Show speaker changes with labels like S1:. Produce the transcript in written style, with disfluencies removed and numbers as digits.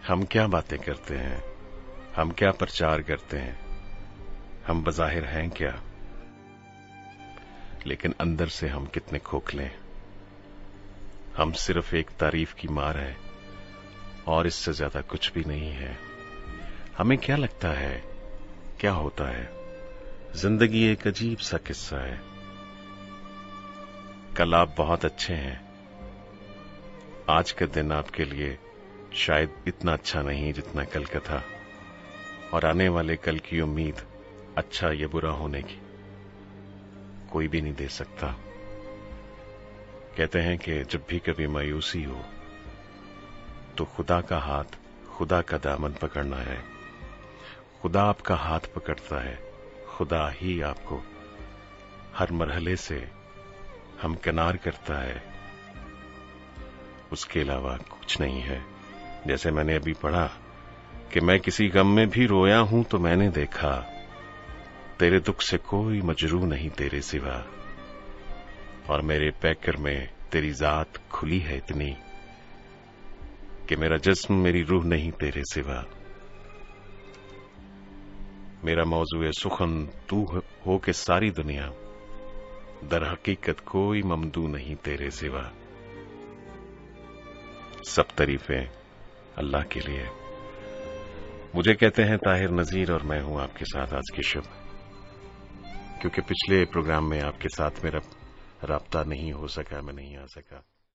S1: हम क्या बातें करते हैं, हम क्या प्रचार करते हैं, हम बज़ाहिर हैं क्या, लेकिन अंदर से हम कितने खोखले हैं। हम सिर्फ एक तारीफ की मार है और इससे ज्यादा कुछ भी नहीं है। हमें क्या लगता है, क्या होता है, जिंदगी एक अजीब सा किस्सा है। कल आप बहुत अच्छे हैं, आज का दिन आपके लिए शायद इतना अच्छा नहीं जितना कल का था, और आने वाले कल की उम्मीद अच्छा या बुरा होने की कोई भी नहीं दे सकता। कहते हैं कि जब भी कभी मायूसी हो तो खुदा का हाथ, खुदा का दामन पकड़ना है। खुदा आपका हाथ पकड़ता है, खुदा ही आपको हर मरहले से हमकिनार करता है, उसके अलावा कुछ नहीं है। जैसे मैंने अभी पढ़ा कि मैं किसी गम में भी रोया हूं तो मैंने देखा तेरे दुख से कोई मजरू नहीं तेरे सिवा, और मेरे पैकर में तेरी जात खुली है इतनी कि मेरा जिस्म मेरी रूह नहीं तेरे सिवा। मेरा मौजू सुखन तू हो के सारी दुनिया, दर हकीकत कोई ममदू नहीं तेरे सिवा। सब तारीफें अल्लाह के लिए। मुझे कहते हैं ताहिर नजीर और मैं हूं आपके साथ आज की शुभ। क्योंकि पिछले प्रोग्राम में आपके साथ मेरा राब्ता नहीं हो सका, मैं नहीं आ सका।